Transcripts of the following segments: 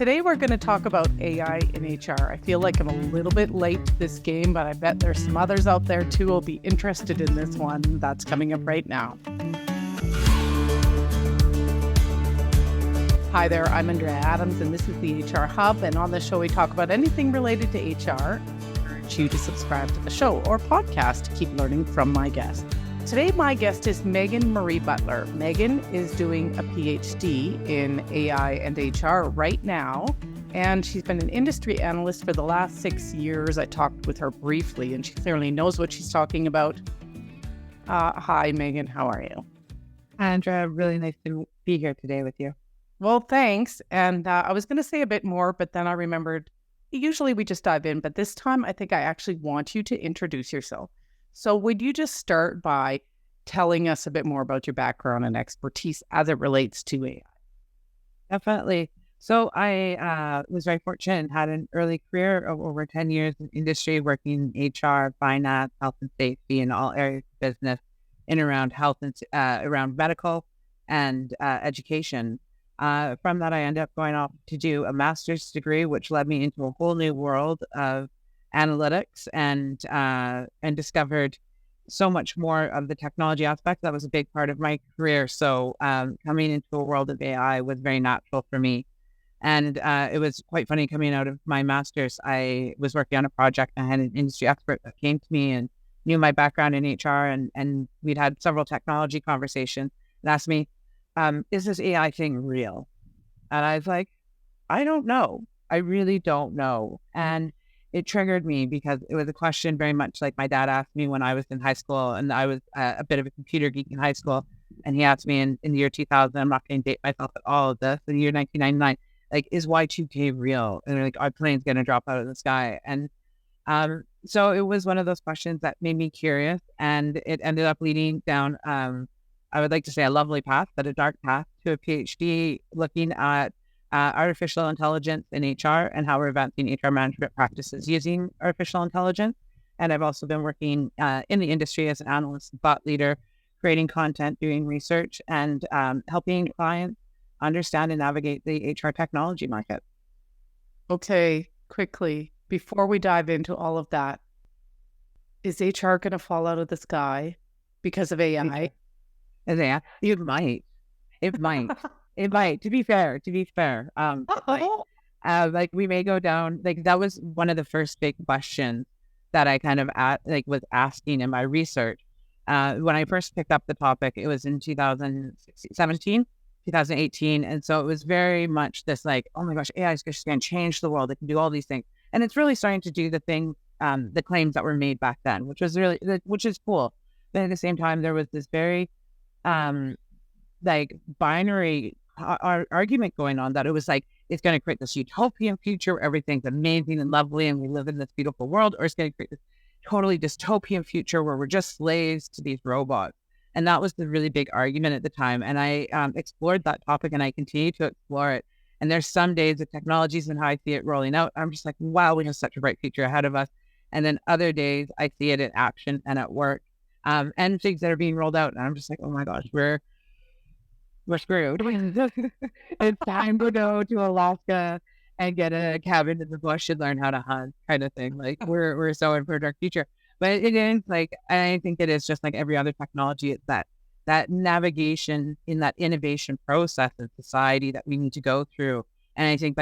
Today we're going to talk about AI in HR. I feel like I'm a little bit late to this game, but I bet there's some others out there too who will be interested in this one. That's coming up right now. Hi there, I'm Andrea Adams, and this is the HR Hub. And on this show, we talk about anything related to HR. I urge you to subscribe to the show or podcast to keep learning from my guests. Today, my guest is Megan Marie Butler. Megan is doing a PhD in AI and HR right now, and she's been an industry analyst for the last 6 years. I talked with her briefly, and she clearly knows what she's talking about. Hi, Megan. How are you? Andrea, really nice to be here today with you. Well, thanks. And I was going to say a bit more, but then I remembered usually we just dive in, but this time I think I actually want you to introduce yourself. So would you just start by telling us a bit more about your background and expertise as it relates to AI? Definitely. So I was very fortunate and had an early career of over 10 years in industry, working in HR, finance, health and safety, in all areas of business in around health and around medical and education. From that, I ended up going off to do a master's degree, which led me into a whole new world of analytics and discovered so much more of the technology aspect. That was a big part of my career. So coming into a world of AI was very natural for me. And it was quite funny coming out of my master's. I was working on a project. I had an industry expert that came to me and knew my background in HR, and we'd had several technology conversations and asked me, is this AI thing real? And I was like, I don't know. I really don't know. And it triggered me because it was a question very much like my dad asked me when I was in high school, and I was a bit of a computer geek in high school. And he asked me in the year 2000, I'm not going to date myself at all of this, in the year 1999, like, is Y2K real? And like, our plane's going to drop out of the sky. And so it was one of those questions that made me curious, and it ended up leading down, I would like to say a lovely path, but a dark path, to a PhD looking at artificial intelligence in HR and how we're advancing HR management practices using artificial intelligence. And I've also been working in the industry as an analyst, thought leader, creating content, doing research, and helping clients understand and navigate the HR technology market. Okay, quickly, before we dive into all of that, is HR going to fall out of the sky because of AI? Yeah, it might. It might. It might. To be fair. Like, we may go down. Like, that was one of the first big questions that I kind of was asking in my research. When I first picked up the topic, it was in 2017, 2018, and so it was very much this like, oh my gosh, AI is just going to change the world. It can do all these things, and it's really starting to do the thing, the claims that were made back then, which is cool. But at the same time, there was this very like binary argument going on that it was like, it's going to create this utopian future where everything's amazing and lovely and we live in this beautiful world, or it's going to create this totally dystopian future where we're just slaves to these robots. And that was the really big argument at the time. And I explored that topic, and I continue to explore it. And there's some days the technologies and how I see it rolling out, I'm just like, wow, we have such a bright future ahead of us. And then other days I see it in action and at work, and things that are being rolled out. And I'm just like, oh my gosh, we're screwed. It's time to go to Alaska and get a cabin in the bush and learn how to hunt, kind of thing. Like, we're so in for a dark future. But it is like, I think it is just like every other technology. It's that navigation in that innovation process in society that we need to go through. And I think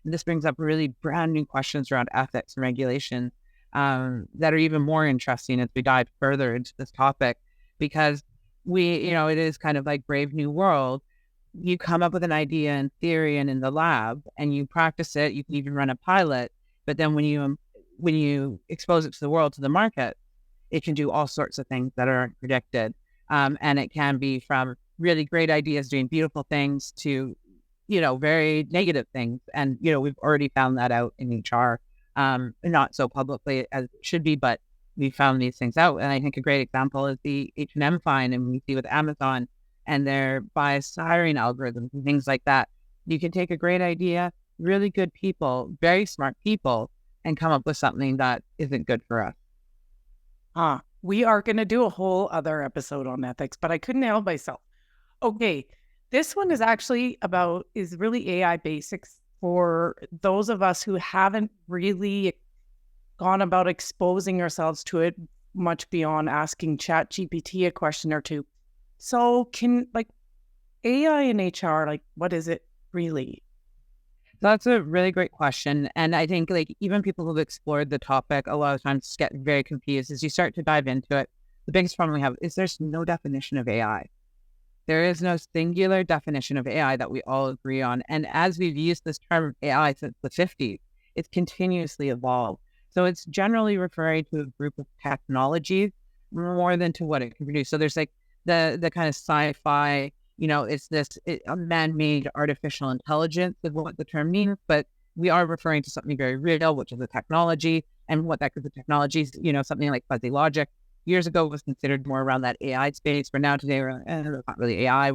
this brings up really brand new questions around ethics and regulation that are even more interesting as we dive further into this topic, because it is kind of like Brave New World. You come up with an idea in theory and in the lab, and you practice it. You can even run a pilot, but then when you expose it to the world, to the market, it can do all sorts of things that aren't predicted. And it can be from really great ideas doing beautiful things to, very negative things. And, we've already found that out in HR, not so publicly as it should be, but we found these things out. And I think a great example is the H&M fine, and we see with Amazon and their bias hiring algorithms and things like that. You can take a great idea, really good people, very smart people, and come up with something that isn't good for us. We are going to do a whole other episode on ethics, but I couldn't help myself. Okay, This one is actually is really AI basics for those of us who haven't really gone about exposing ourselves to it much beyond asking ChatGPT a question or two. So can like AI in HR, like what is it really? That's a really great question. And I think like even people who've explored the topic a lot of times get very confused as you start to dive into it. The biggest problem we have is there's no definition of AI. There is no singular definition of AI that we all agree on. And as we've used this term AI since the 50s, it's continuously evolved. So it's generally referring to a group of technologies more than to what it can produce. So there's like the kind of sci-fi, it's a man-made artificial intelligence is what the term means, but we are referring to something very real, which is a technology. And what that group of technologies, something like fuzzy logic, years ago was considered more around that AI space. Where now today we're not really AI.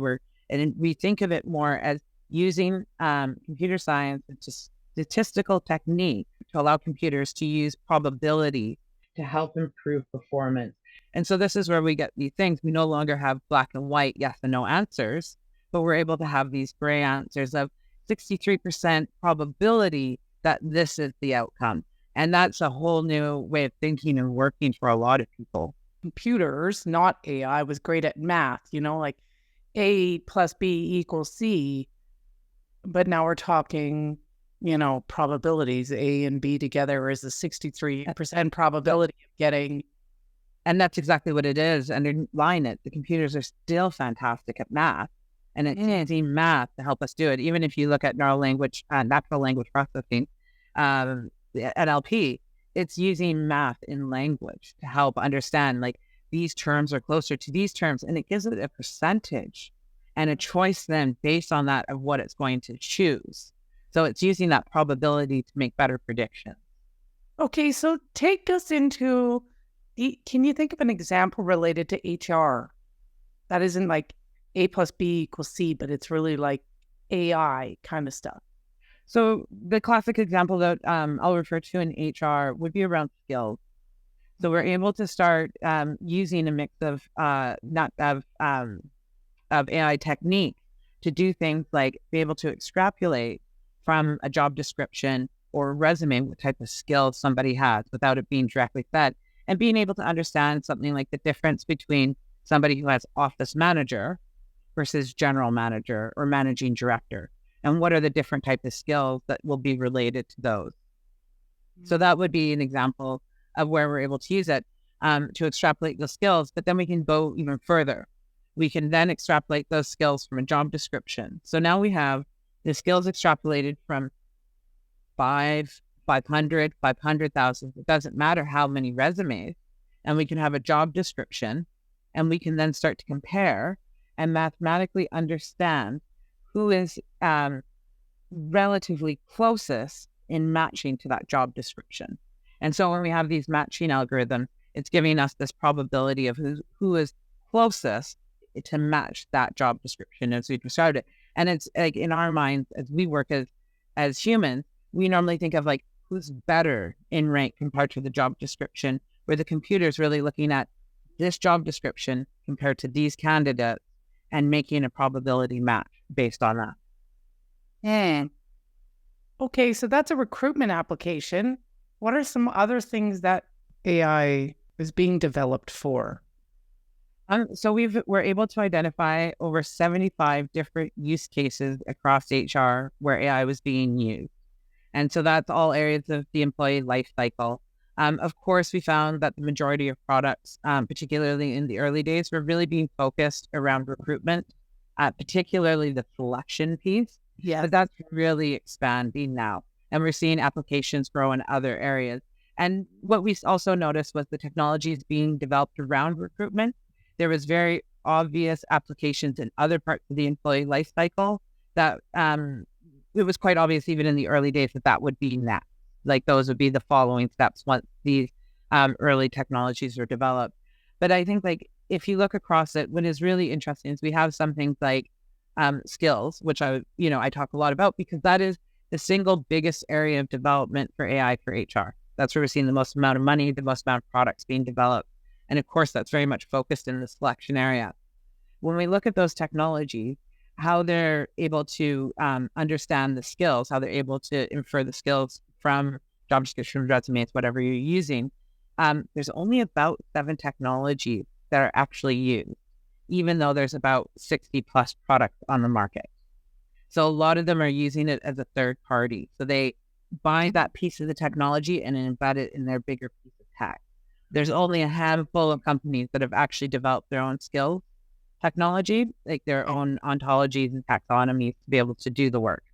And we think of it more as using computer science and just statistical technique to allow computers to use probability to help improve performance. And so this is where we get these things. We no longer have black and white, yes and no answers, but we're able to have these gray answers of 63% probability that this is the outcome. And that's a whole new way of thinking and working for a lot of people. Computers, not AI, was great at math, like A plus B equals C. But now we're talking, probabilities. A and B together is a 63% probability of getting. And that's exactly what it is. Underline it. The computers are still fantastic at math. And it's using math to help us do it. Even if you look at natural language processing, NLP, it's using math in language to help understand like these terms are closer to these terms. And it gives it a percentage and a choice then based on that of what it's going to choose. So it's using that probability to make better predictions. Okay, so take us into, can you think of an example related to HR that isn't like A plus B equals C, but it's really like AI kind of stuff? So the classic example that I'll refer to in HR would be around skills. So we're able to start using a mix of AI technique to do things like be able to extrapolate from a job description or resume what type of skills somebody has without it being directly fed, and being able to understand something like the difference between somebody who has office manager versus general manager or managing director. And what are the different types of skills that will be related to those? So that would be an example of where we're able to use it to extrapolate those skills. But then we can go even further. We can then extrapolate those skills from a job description. So now we have the skills extrapolated from 500, 500,000. It doesn't matter how many resumes. And we can have a job description. And we can then start to compare and mathematically understand who is relatively closest in matching to that job description. And so when we have these matching algorithms, it's giving us this probability of who is closest to match that job description as we described it. And it's like in our minds, as we work as humans, we normally think of like who's better in rank compared to the job description, where the computer is really looking at this job description compared to these candidates and making a probability match based on that. Okay, so that's a recruitment application. What are some other things that AI is being developed for? So we're able to identify over 75 different use cases across HR where AI was being used. And so that's all areas of the employee life cycle. Of course, we found that the majority of products, particularly in the early days, were really being focused around recruitment, particularly the selection piece. Yeah, But that's really expanding now. And we're seeing applications grow in other areas. And what we also noticed was the technologies being developed around recruitment. There was very obvious applications in other parts of the employee life cycle that it was quite obvious even in the early days that would be next. Like those would be the following steps once these early technologies are developed. But I think like if you look across it, what is really interesting is we have some things like skills, which I talk a lot about because that is the single biggest area of development for AI for HR. That's where we're seeing the most amount of money, the most amount of products being developed. And of course, that's very much focused in the selection area. When we look at those technologies, how they're able to understand the skills, how they're able to infer the skills from job description, resumes, whatever you're using. There's only about 7 technologies that are actually used, even though there's about 60 plus products on the market. So a lot of them are using it as a third party. So they buy that piece of the technology and embed it in their bigger piece of tech. There's only a handful of companies that have actually developed their own skills technology, like their own ontologies and taxonomies to be able to do the work.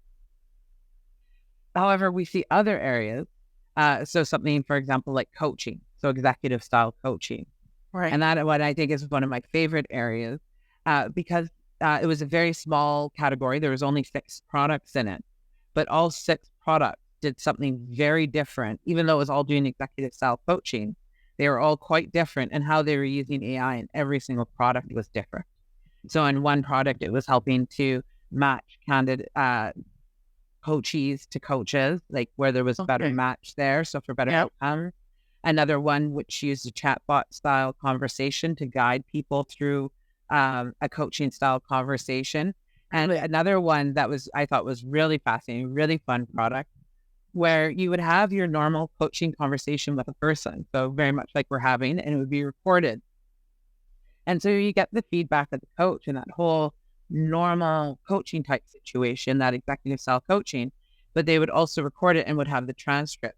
However, we see other areas. So something, for example, like coaching, so executive style coaching. Right. And that what I think is one of my favorite areas because it was a very small category. There was only 6 products in it, but all 6 products did something very different, even though it was all doing executive style coaching. They were all quite different, and how they were using AI in every single product was different. So in one product, it was helping to match candidate coaches to coaches, like where there was better match there. So for better outcome. Another one which used a chatbot style conversation to guide people through a coaching style conversation. And another one that I thought was really fascinating, really fun product, where you would have your normal coaching conversation with a person. So very much like we're having, and it would be recorded. And so you get the feedback of the coach and that whole normal coaching type situation, that executive style coaching, but they would also record it and would have the transcript.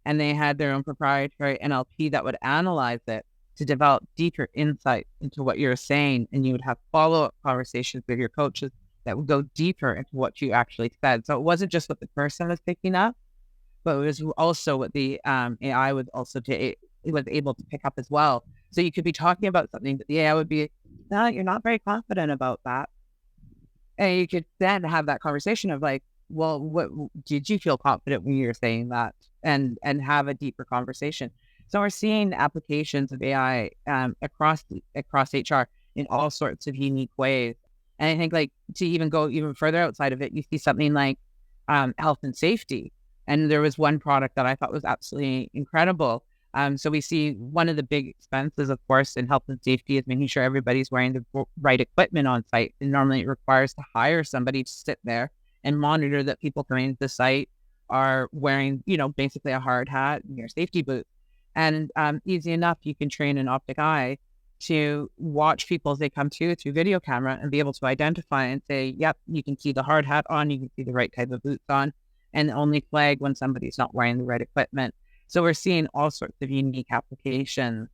And they had their own proprietary NLP that would analyze it to develop deeper insight into what you're saying. And you would have follow-up conversations with your coaches that would go deeper into what you actually said. So it wasn't just what the person was picking up, but it was also what the AI was also was able to pick up as well. So you could be talking about something, but the AI would be, no, you're not very confident about that. And you could then have that conversation of like, well, what did you feel confident when you were saying that? And have a deeper conversation. So we're seeing applications of AI across HR in all sorts of unique ways. And I think like to even go even further outside of it, you see something like health and safety. And there was one product that I thought was absolutely incredible. So we see one of the big expenses, of course, in health and safety is making sure everybody's wearing the right equipment on site. And normally it requires to hire somebody to sit there and monitor that people coming to the site are wearing, basically a hard hat and your safety boots. And easy enough, you can train an optic eye to watch people as they come through video camera and be able to identify and say, yep, you can see the hard hat on, you can see the right type of boots on, and only flag when somebody's not wearing the right equipment. So we're seeing all sorts of unique applications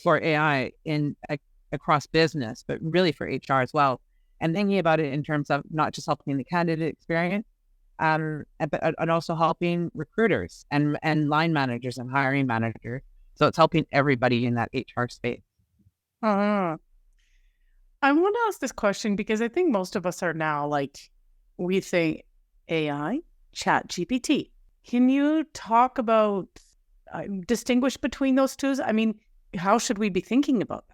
for AI across business, but really for HR as well. And thinking about it in terms of not just helping the candidate experience, but also helping recruiters and line managers and hiring managers. So it's helping everybody in that HR space. I want to ask this question because I think most of us are now like, we say AI, ChatGPT. Can you talk about, distinguish between those two? I mean, how should we be thinking about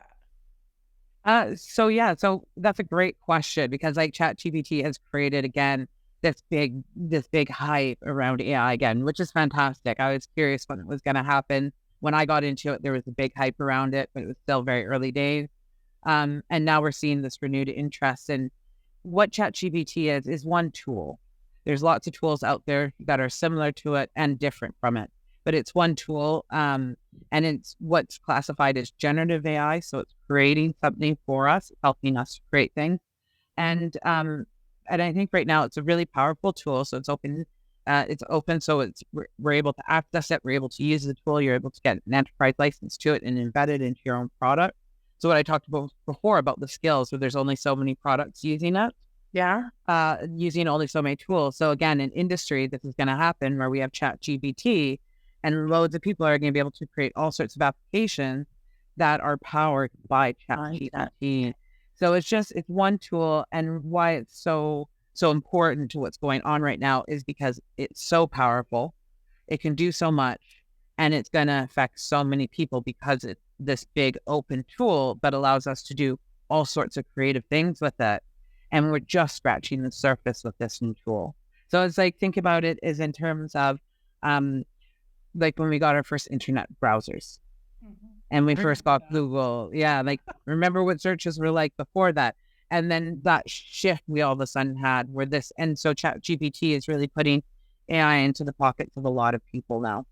that? So that's a great question because like ChatGPT has created again this big hype around AI again, which is fantastic. I was curious when it was going to happen. When I got into it, there was a big hype around it, but it was still very early days. And now we're seeing this renewed interest. And what ChatGPT is one tool. There's lots of tools out there that are similar to it and different from it, but it's one tool. And it's what's classified as generative AI. So it's creating something for us, helping us create things. And I think right now it's a really powerful tool. So it's open. So we're able to access it. We're able to use the tool. You're able to get an enterprise license to it and embed it into your own product. So what I talked about before about the skills, where there's only so many products using it. Yeah. Using only so many tools. So again, in industry, this is going to happen where we have ChatGPT and loads of people are going to be able to create all sorts of applications that are powered by ChatGPT. So it's one tool, and why it's so important to what's going on right now is because it's so powerful. It can do so much, and it's going to affect so many people because it's this big open tool that allows us to do all sorts of creative things with it. And we're just scratching the surface with this new tool. So it's like, think about it as in terms of like when we got our first internet browsers. And we first got Google. Yeah, like remember what searches were like before that. And then that shift we all of a sudden had where this, and so ChatGPT is really putting AI into the pockets of a lot of people now.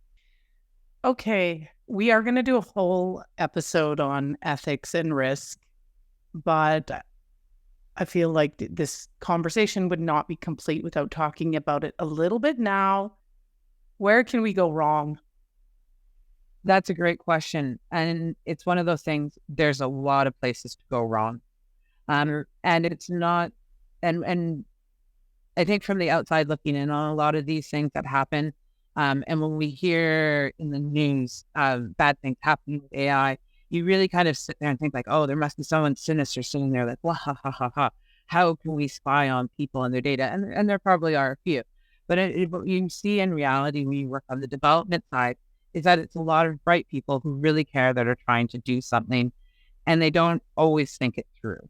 Okay, we are going to do a whole episode on ethics and risk, but I feel like this conversation would not be complete without talking about it a little bit now. Where can we go wrong? That's a great question. And it's one of those things, there's a lot of places to go wrong. And it's not, and I think from the outside looking in on a lot of these things that happen, and when we hear in the news bad things happening with AI, you really kind of sit there and think like, oh, there must be someone sinister sitting there like, wah, ha, ha, ha, ha. How can we spy on people and their data? And there probably are a few. But what you see in reality when you work on the development side is that it's a lot of bright people who really care that are trying to do something, and they don't always think it through,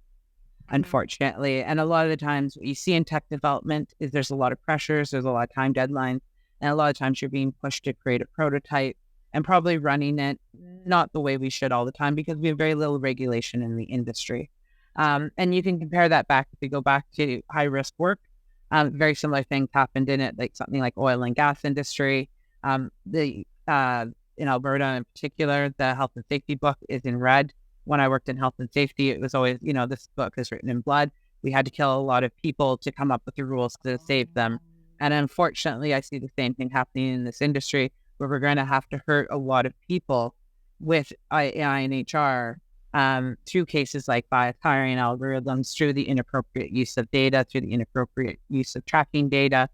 unfortunately. And a lot of the times what you see in tech development is there's a lot of pressures, there's a lot of time deadlines, and a lot of times you're being pushed to create a prototype and probably running it not the way we should all the time because we have very little regulation in the industry. And you can compare that back, if we go back to high risk work, very similar things happened in it, like something like oil and gas industry. In Alberta in particular, the health and safety book is in red. When I worked in health and safety, it was always, this book is written in blood. We had to kill a lot of people to come up with the rules to save them. And unfortunately, I see the same thing happening in this industry where we're going to have to hurt a lot of people with AI and HR through cases like bias hiring algorithms, through the inappropriate use of data, through the inappropriate use of tracking data,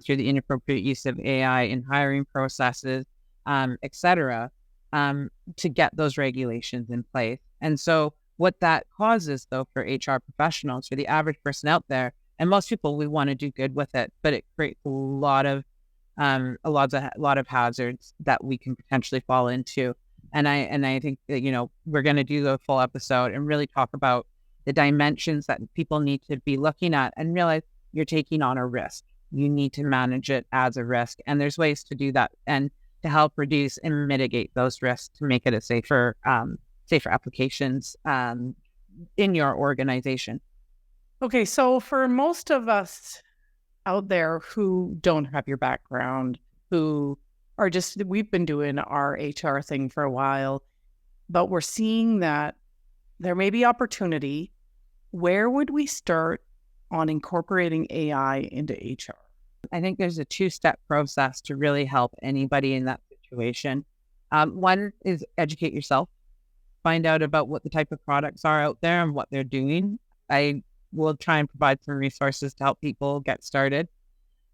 through the inappropriate use of AI in hiring processes, et cetera, to get those regulations in place. And so what that causes, though, for HR professionals, for the average person out there, and most people, we want to do good with it, but it creates a lot of hazards that we can potentially fall into. And I think that, we're going to do a full episode and really talk about the dimensions that people need to be looking at and realize you're taking on a risk. You need to manage it as a risk. And there's ways to do that and to help reduce and mitigate those risks to make it a safer applications in your organization. Okay, so for most of us out there who don't have your background, who are we've been doing our HR thing for a while, but we're seeing that there may be opportunity. Where would we start on incorporating AI into HR? I think there's a two-step process to really help anybody in that situation. One is educate yourself, find out about what the type of products are out there and what they're doing. I will try and provide some resources to help people get started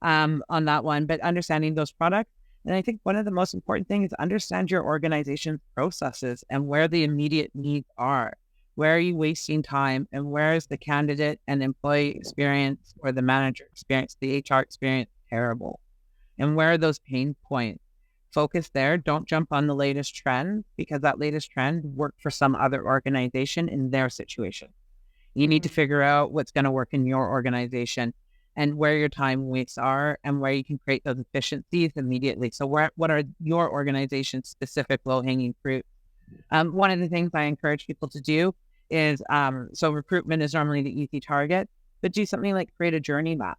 on that one, but understanding those products. And I think one of the most important things is understand your organization's processes and where the immediate needs are. Where are you wasting time, and where is the candidate and employee experience or the manager experience, the HR experience terrible? And where are those pain points? Focus there. Don't jump on the latest trend because that latest trend worked for some other organization in their situation. You need to figure out what's going to work in your organization and where your time wastes are and where you can create those efficiencies immediately. So what are your organization's specific low-hanging fruit? One of the things I encourage people to do is, so recruitment is normally the easy target, but do something like create a journey map.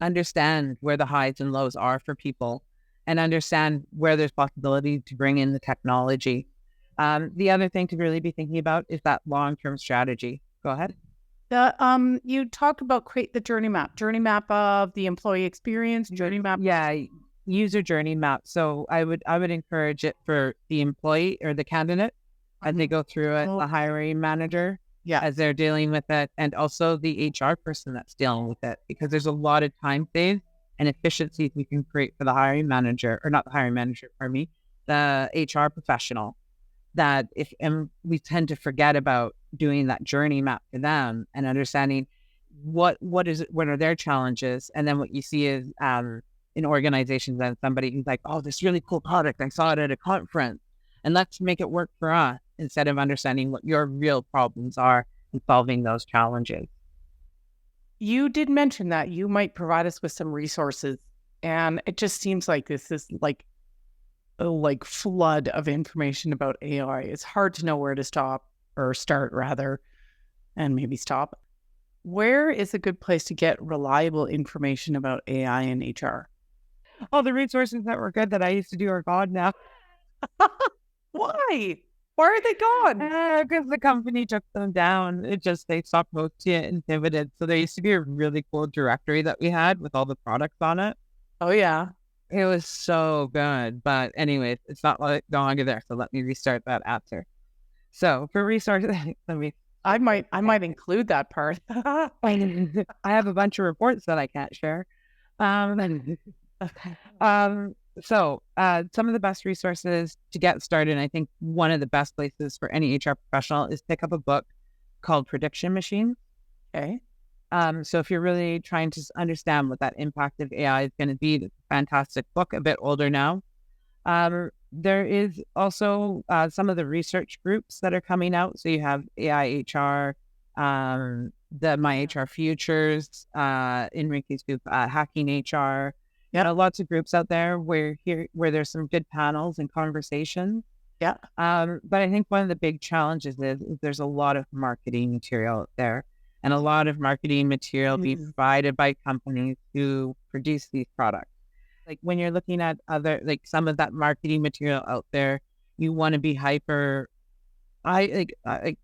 Understand where the highs and lows are for people and understand where there's possibility to bring in the technology. The other thing to really be thinking about is that long-term strategy. Go ahead. You talked about create the journey map of the employee experience, journey map. Yeah, user journey map. So I would encourage it for the employee or the candidate as they go through it, the hiring manager, as they're dealing with it, and also the HR person that's dealing with it, because there's a lot of time saved and efficiencies we can create for the hiring manager, or not the hiring manager, pardon me, the HR professional. That and we tend to forget about doing that journey map for them and understanding what are their challenges. And then what you see is in organizations that somebody who's like, oh, this really cool product, I saw it at a conference, and let's make it work for us, instead of understanding what your real problems are and solving those challenges. You did mention that you might provide us with some resources, and it just seems like this is like flood of information about AI. It's hard to know where to stop or start, rather. and maybe stop. Where is a good place to get reliable information about AI and HR? All the resources that were good that I used to do are gone now. Why? Why are they gone? Because the company took them down. They stopped posting it and pivoted. So there used to be a really cool directory that we had with all the products on it. Oh, yeah. It was so good. But anyways, it's not no longer there. So let me restart that after. So for resources, I might include that part. I have a bunch of reports that I can't share. So some of the best resources to get started, and I think one of the best places for any HR professional is pick up a book called Prediction Machine. Okay. So if you're really trying to understand what that impact of AI is going to be, it's a fantastic book, a bit older now. There is also some of the research groups that are coming out. So you have AI HR, the My HR Futures, Enrique's group, Hacking HR. Yeah, lots of groups out there where there's some good panels and conversations. Yeah. But I think one of the big challenges is there's a lot of marketing material out there, and a lot of marketing material being provided by companies who produce these products. Like when you're looking at some of that marketing material out there, you want to be hyper.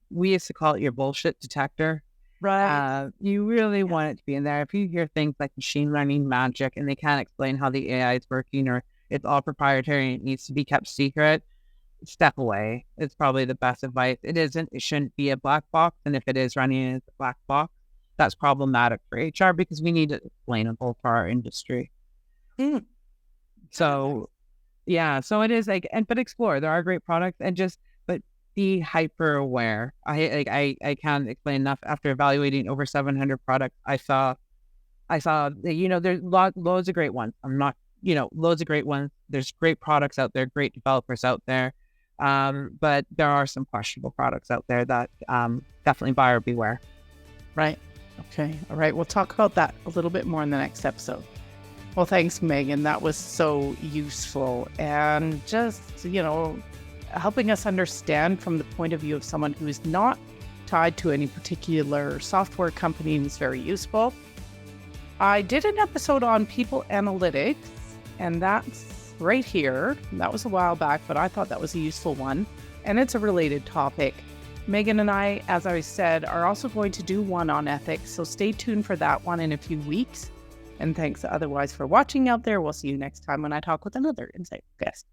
We used to call it your bullshit detector. Right. You really want it to be in there. If you hear things like machine learning magic and they can't explain how the AI is working, or it's all proprietary and it needs to be kept secret, step away. It's probably the best advice. It shouldn't be a black box. And if it is running as a black box, that's problematic for HR because we need it explainable for our industry. So it is but explore. There are great products but be hyper aware. I can't explain enough. After evaluating over 700 products, I saw there's loads of great ones. Loads of great ones. There's great products out there, great developers out there. But there are some questionable products out there that definitely buyer beware. Right. Okay. All right. We'll talk about that a little bit more in the next episode. Well, thanks, Megan. That was so useful and just, helping us understand from the point of view of someone who is not tied to any particular software company is very useful. I did an episode on people analytics, and that's right here. That was a while back, but I thought that was a useful one, and it's a related topic. Megan and I, as I said, are also going to do one on ethics, so stay tuned for that one in a few weeks. And thanks otherwise for watching out there. We'll see you next time when I talk with another insightful guest.